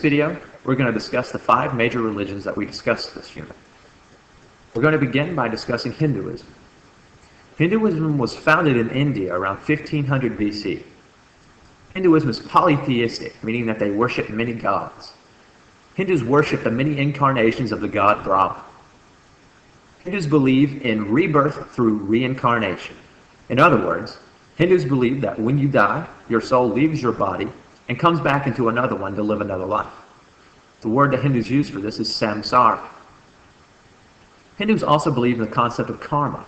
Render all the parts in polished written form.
video, we're going to discuss the 5 major religions that we discussed this unit. We're going to begin by discussing Hinduism. Hinduism was founded in India around 1500 BC. Hinduism is polytheistic, meaning that they worship many gods. Hindus worship the many incarnations of the god Brahma. Hindus believe in rebirth through reincarnation. In other words, Hindus believe that when you die, your soul leaves your body and comes back into another one to live another life. The word that Hindus use for this is samsara. Hindus also believe in the concept of karma.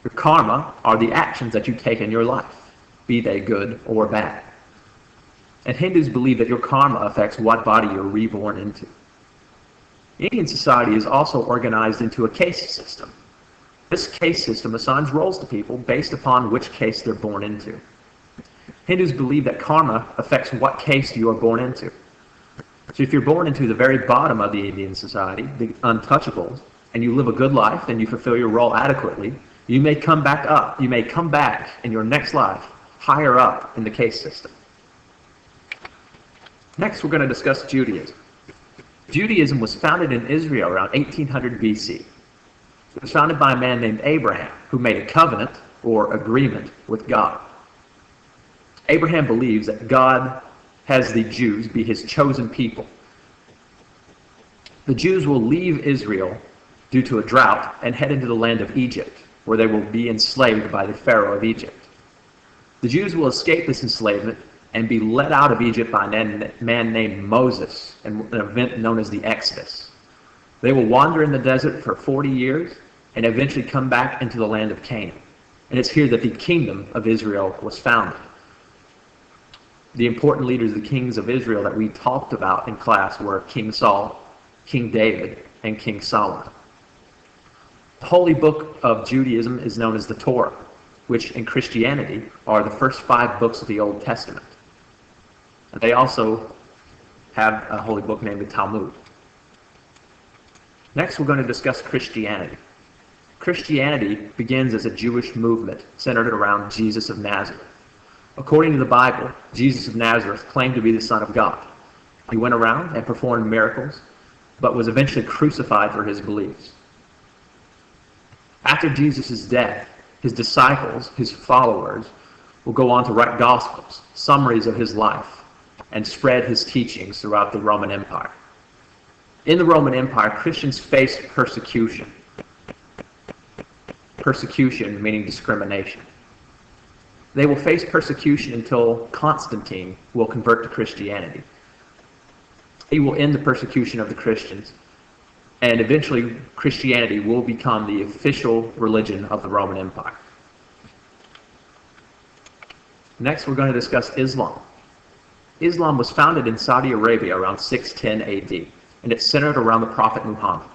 Your karma are the actions that you take in your life, be they good or bad. And Hindus believe that your karma affects what body you're reborn into. Indian society is also organized into a caste system. This caste system assigns roles to people based upon which caste they're born into. Hindus believe that karma affects what caste you are born into. So if you're born into the very bottom of the Indian society, the untouchables, and you live a good life and you fulfill your role adequately, you may come back up. You may come back in your next life higher up in the caste system. Next, we're going to discuss Judaism. Judaism was founded in Israel around 1800 BC. It was founded by a man named Abraham, who made a covenant or agreement with God. Abraham believes that God has the Jews be his chosen people. The Jews will leave Israel due to a drought and head into the land of Egypt, where they will be enslaved by the Pharaoh of Egypt. The Jews will escape this enslavement and be led out of Egypt by a man named Moses in an event known as the Exodus. They will wander in the desert for 40 years and eventually come back into the land of Canaan. And it's here that the kingdom of Israel was founded. The important leaders, the kings of Israel that we talked about in class were King Saul, King David, and King Solomon. The holy book of Judaism is known as the Torah, which in Christianity are the first 5 books of the Old Testament. And they also have a holy book named the Talmud. Next, we're going to discuss Christianity. Christianity begins as a Jewish movement centered around Jesus of Nazareth. According to the Bible, Jesus of Nazareth claimed to be the Son of God. He went around and performed miracles, but was eventually crucified for his beliefs. After Jesus' death, his disciples, his followers, will go on to write gospels, summaries of his life, and spread his teachings throughout the Roman Empire. In the Roman Empire, Christians faced persecution. Persecution meaning discrimination. They will face persecution until Constantine will convert to Christianity. He will end the persecution of the Christians, and eventually Christianity will become the official religion of the Roman Empire. Next, we're going to discuss Islam. Islam was founded in Saudi Arabia around 610 AD, and it's centered around the Prophet Muhammad.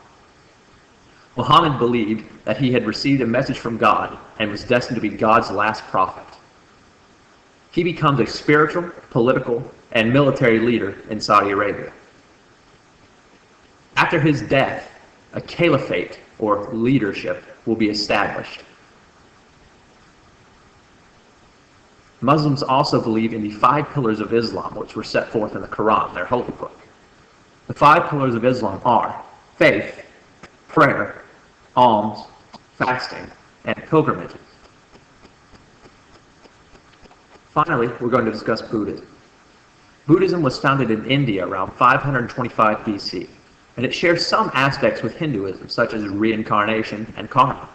Muhammad believed that he had received a message from God and was destined to be God's last prophet. He becomes a spiritual, political, and military leader in Saudi Arabia. After his death, a caliphate, or leadership, will be established. Muslims also believe in the 5 pillars of Islam, which were set forth in the Quran, their holy book. The 5 pillars of Islam are faith, prayer, alms, fasting, and pilgrimages. Finally, we're going to discuss Buddhism. Buddhism was founded in India around 525 BC, and it shares some aspects with Hinduism, such as reincarnation and karma.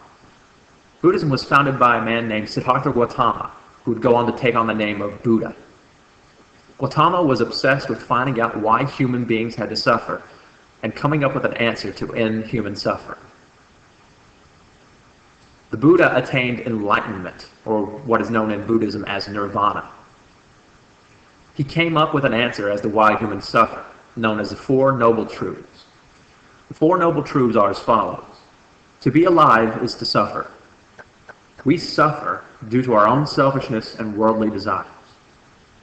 Buddhism was founded by a man named Siddhartha Gautama, who would go on to take on the name of Buddha. Gautama was obsessed with finding out why human beings had to suffer and coming up with an answer to end human suffering. The Buddha attained enlightenment, or what is known in Buddhism as nirvana. He came up with an answer as to why humans suffer, known as the 4 Noble Truths. The 4 Noble Truths are as follows. To be alive is to suffer. We suffer due to our own selfishness and worldly desires.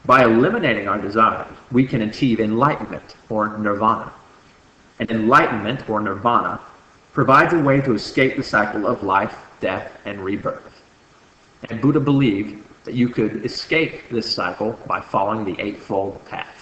By eliminating our desires, we can achieve enlightenment, or nirvana. And enlightenment, or nirvana, provides a way to escape the cycle of life, death, and rebirth. And Buddha believed that you could escape this cycle by following the Eightfold Path.